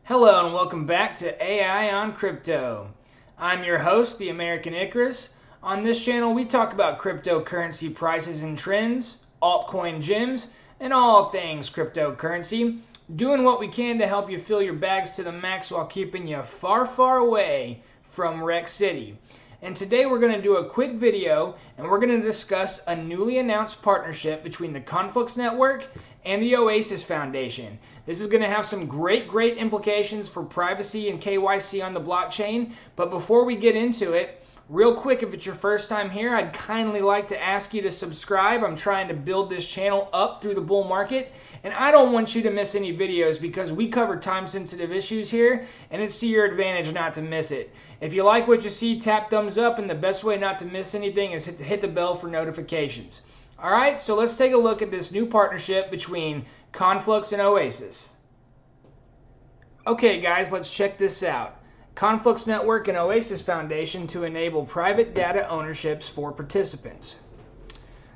Hello and welcome back to AI on Crypto. I'm your host, the American Icarus. On this channel, we talk about cryptocurrency prices and trends, altcoin gems, and all things cryptocurrency, doing what we can to help you fill your bags to the max while keeping you far, far away from Wreck City. And today we're going to do a quick video and we're going to discuss a newly announced partnership between the Conflux Network and the Oasis Foundation. This is going to have some great implications for privacy and KYC on the blockchain. But before we get into it, real quick, if it's your first time here, I'd kindly like to ask you to subscribe. I'm trying to build this channel up through the bull market, and I don't want you to miss any videos because we cover time-sensitive issues here, and it's to your advantage not to miss it. If you like what you see, tap thumbs up, and the best way not to miss anything is hit the bell for notifications. All right, so let's take a look at this new partnership between Conflux and Oasis. Okay, guys, let's check this out. Conflux Network and Oasis Foundation to enable private data ownerships for participants.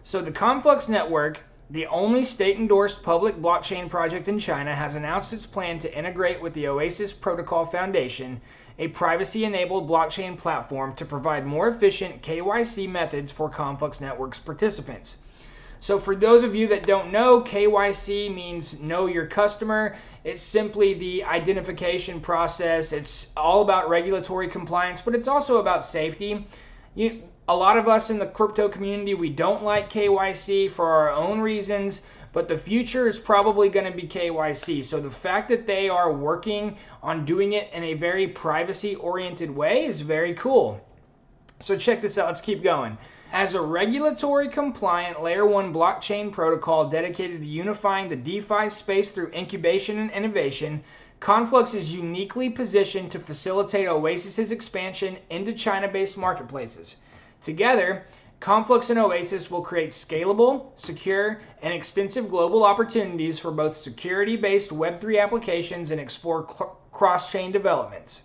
So the Conflux Network, the only state-endorsed public blockchain project in China, has announced its plan to integrate with the Oasis Protocol Foundation, a privacy-enabled blockchain platform to provide more efficient KYC methods for Conflux Network's participants. So for those of you that don't know, KYC means know your customer. It's simply the identification process. It's all about regulatory compliance, but it's also about safety. A lot of us in the crypto community, we don't like KYC for our own reasons, but the future is probably going to be KYC. So the fact that they are working on doing it in a very privacy-oriented way is very cool. So check this out. Let's keep going. As a regulatory compliant layer 1 blockchain protocol dedicated to unifying the DeFi space through incubation and innovation, Conflux is uniquely positioned to facilitate Oasis's expansion into China-based marketplaces. Together, Conflux and Oasis will create scalable, secure, and extensive global opportunities for both security-based Web3 applications and explore cross-chain developments.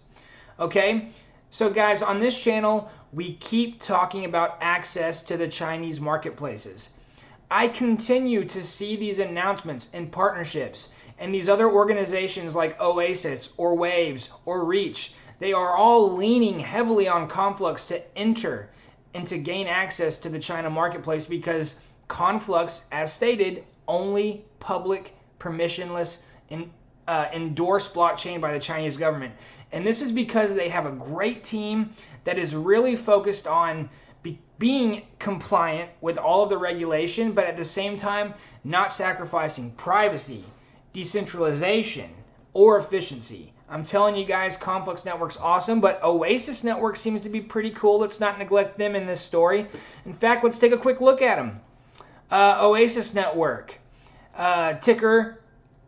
Okay? So guys, on this channel, we keep talking about access to the Chinese marketplaces. I continue to see these announcements and partnerships and these other organizations like Oasis or Waves or Reach. They are all leaning heavily on Conflux to enter and to gain access to the China marketplace because Conflux, as stated, only public, permissionless, endorsed blockchain by the Chinese government. And this is because they have a great team that is really focused on being compliant with all of the regulation, but at the same time, not sacrificing privacy, decentralization, or efficiency. I'm telling you guys, Conflux Network's awesome, but Oasis Network seems to be pretty cool. Let's not neglect them in this story. In fact, let's take a quick look at them. Oasis Network, ticker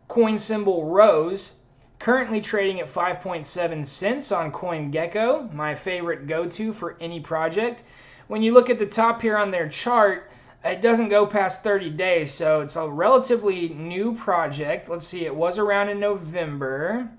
coin symbol ROSE, currently trading at 5.7 cents on CoinGecko, my favorite go-to for any project. When you look at the top here on their chart, it doesn't go past 30 days, so it's a relatively new project. Let's see, it was around in November.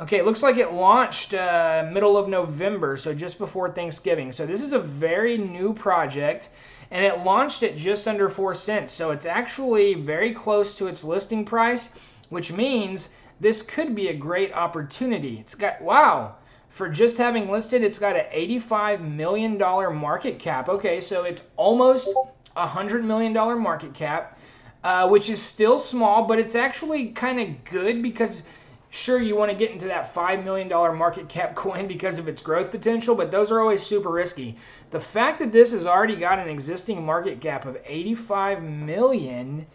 Okay, it looks like it launched middle of November, so just before Thanksgiving. So this is a very new project, and it launched at just under 4 cents. So it's actually very close to its listing price, which means this could be a great opportunity. It's got, wow, for just having listed, it's got an $85 million market cap. Okay, so it's almost a $100 million market cap, which is still small, but it's actually kind of good because sure, you want to get into that $5 million market cap coin because of its growth potential, but those are always super risky. The fact that this has already got an existing market cap of 85 million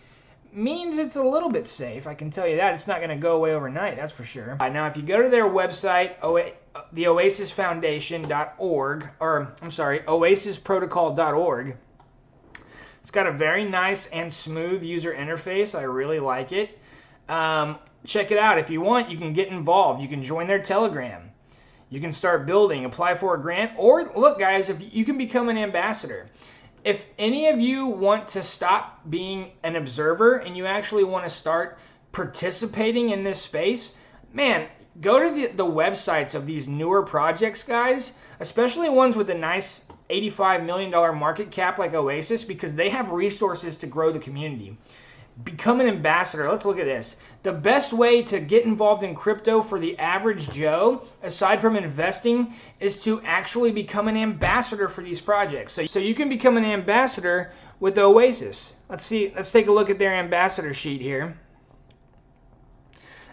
means it's a little bit safe. I can tell you that. It's not going to go away overnight, that's for sure. Now, if you go to their website, the oasisfoundation.org, or I'm sorry, oasisprotocol.org, it's got a very nice and smooth user interface. I really like it. Check it out. If you want, you can get involved. You can join their Telegram. You can start building, apply for a grant, or look, guys, if you can become an ambassador. If any of you want to stop being an observer and you actually want to start participating in this space, man, go to the websites of these newer projects, guys, especially ones with a nice $85 million market cap like Oasis, because they have resources to grow the community. Become an ambassador. Let's look at this. The best way to get involved in crypto for the average Joe, aside from investing, is to actually become an ambassador for these projects. So you can become an ambassador with Oasis. Let's take a look at their ambassador sheet here.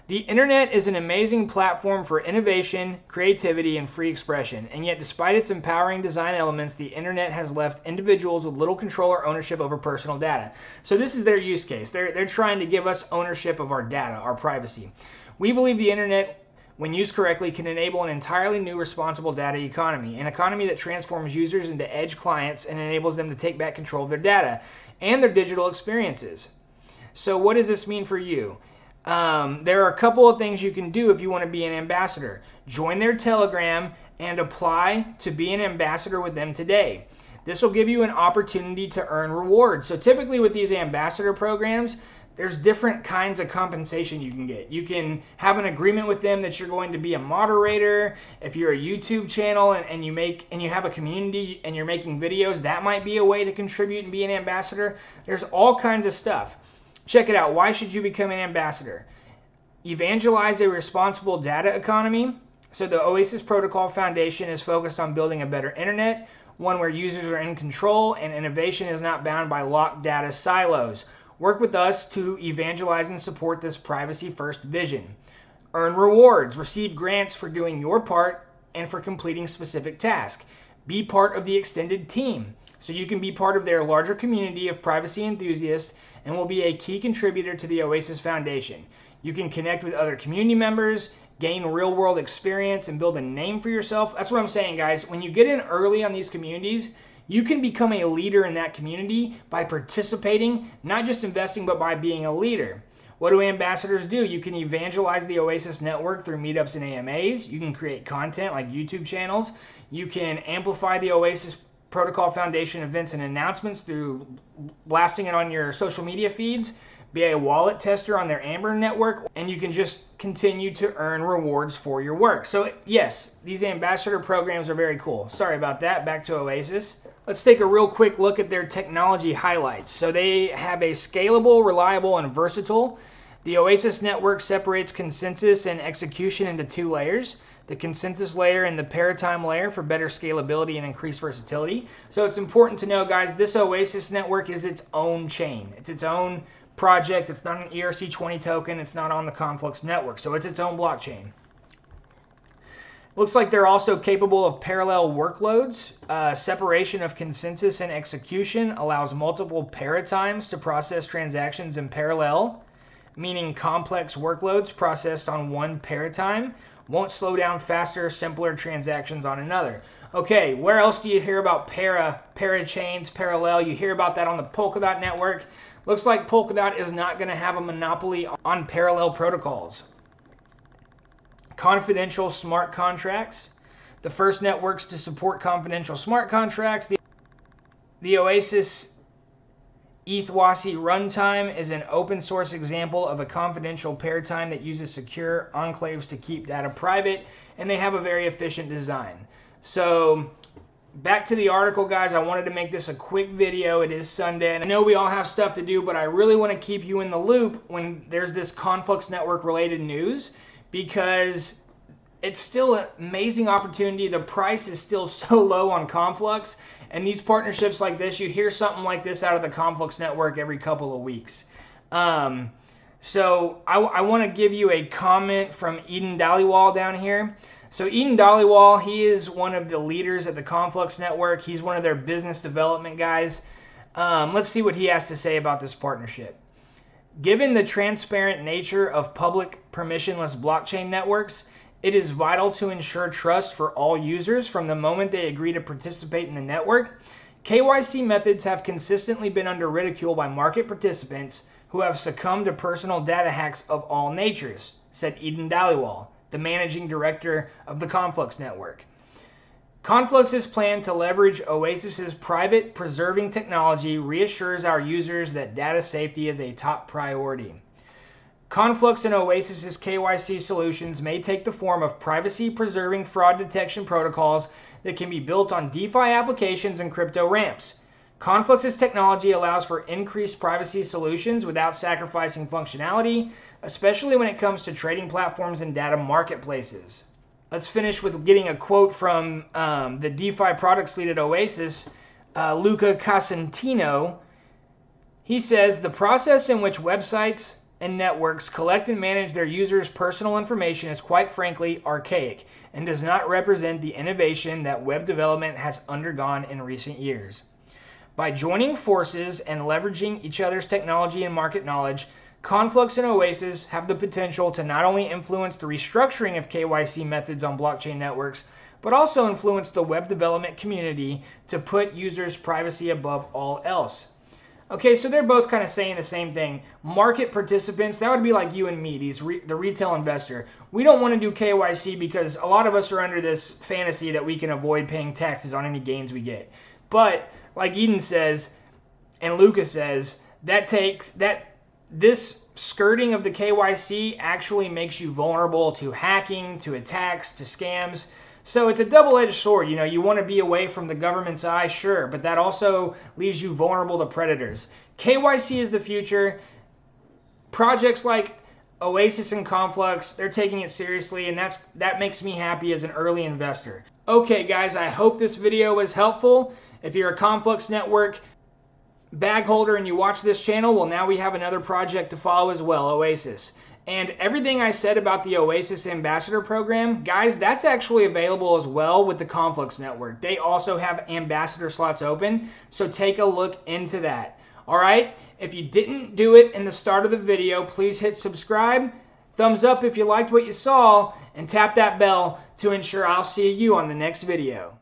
The internet is an amazing platform for innovation, creativity, and free expression, and yet despite its empowering design elements, the internet has left individuals with little control or ownership over personal data. So this is their use case. They're trying to give us ownership of our data, our privacy. We believe the internet, when used correctly, can enable an entirely new responsible data economy, an economy that transforms users into edge clients and enables them to take back control of their data and their digital experiences. So what does this mean for you? There are a couple of things you can do if you want to be an ambassador. Join their Telegram and apply to be an ambassador with them today. This will give you an opportunity to earn rewards. So typically with these ambassador programs, there's different kinds of compensation you can get. You can have an agreement with them that you're going to be a moderator. If you're a YouTube channel and you have a community and you're making videos, that might be a way to contribute and be an ambassador. There's all kinds of stuff. Check it out. Why should you become an ambassador? Evangelize a responsible data economy. So the Oasis Protocol Foundation is focused on building a better internet, one where users are in control and innovation is not bound by locked data silos. Work with us to evangelize and support this privacy-first vision. Earn rewards. Receive grants for doing your part and for completing specific tasks. Be part of the extended team, so you can be part of their larger community of privacy enthusiasts and will be a key contributor to the Oasis Foundation. You can connect with other community members, gain real-world experience, and build a name for yourself. That's what I'm saying, guys. When you get in early on these communities, you can become a leader in that community by participating, not just investing, but by being a leader. What do ambassadors do? You can evangelize the Oasis Network through meetups and AMAs. You can create content like YouTube channels. You can amplify the Oasis Protocol Foundation events and announcements through blasting it on your social media feeds, be a wallet tester on their Amber network, and you can just continue to earn rewards for your work. So yes, these ambassador programs are very cool. Sorry about that. Back to Oasis. Let's take a real quick look at their technology highlights. So they have a scalable, reliable, and versatile. The Oasis Network separates consensus and execution into two layers. The consensus layer and the paratime layer for better scalability and increased versatility. So it's important to know, guys, this Oasis Network is its own chain. It's its own project. It's not an ERC20 token. It's not on the Conflux Network. So it's its own blockchain. Looks like they're also capable of parallel workloads. Separation of consensus and execution allows multiple paratimes to process transactions in parallel, meaning complex workloads processed on one paratime won't slow down faster, simpler transactions on another. Okay, where else do you hear about parachains, parallel? You hear about that on the Polkadot network. Looks like Polkadot is not going to have a monopoly on parallel protocols. Confidential smart contracts. The first networks to support confidential smart contracts. The Oasis Piravacy runtime is an open source example of a confidential paratime that uses secure enclaves to keep data private, and they have a very efficient design. So back to the article, guys. I wanted to make this a quick video. It is Sunday, and I know we all have stuff to do, but I really want to keep you in the loop when there's this Conflux Network related news, because it's still an amazing opportunity. The price is still so low on Conflux. And these partnerships like this, you hear something like this out of the Conflux Network every couple of weeks. So I want to give you a comment from Eden Dhaliwal down here. So Eden Dhaliwal, he is one of the leaders at the Conflux Network. He's one of their business development guys. Let's see what he has to say about this partnership. Given the transparent nature of public permissionless blockchain networks, it is vital to ensure trust for all users from the moment they agree to participate in the network. KYC methods have consistently been under ridicule by market participants who have succumbed to personal data hacks of all natures, said Eden Dhaliwal, the managing director of the Conflux Network. Conflux's plan to leverage Oasis's private preserving technology reassures our users that data safety is a top priority. Conflux and Oasis's KYC solutions may take the form of privacy-preserving fraud detection protocols that can be built on DeFi applications and crypto ramps. Conflux's technology allows for increased privacy solutions without sacrificing functionality, especially when it comes to trading platforms and data marketplaces. Let's finish with getting a quote from the DeFi products lead at Oasis, Luca Cosentino. He says, "The process in which websites and networks collect and manage their users' personal information is quite frankly archaic and does not represent the innovation that web development has undergone in recent years. By joining forces and leveraging each other's technology and market knowledge, Conflux and Oasis have the potential to not only influence the restructuring of KYC methods on blockchain networks, but also influence the web development community to put users' privacy above all else." Okay, so they're both kind of saying the same thing. Market participants, that would be like you and me, the retail investor. We don't want to do KYC because a lot of us are under this fantasy that we can avoid paying taxes on any gains we get. But like Eden says, and Lucas says, this skirting of the KYC actually makes you vulnerable to hacking, to attacks, to scams. So it's a double-edged sword. You know, you want to be away from the government's eye, sure, but that also leaves you vulnerable to predators. KYC is the future. Projects like Oasis and Conflux, they're taking it seriously, and that makes me happy as an early investor. Okay, guys, I hope this video was helpful. If you're a Conflux Network bag holder and you watch this channel, well, now we have another project to follow as well, Oasis. And everything I said about the Oasis Ambassador Program, guys, that's actually available as well with the Conflux Network. They also have ambassador slots open, so take a look into that. All right, if you didn't do it in the start of the video, please hit subscribe, thumbs up if you liked what you saw, and tap that bell to ensure I'll see you on the next video.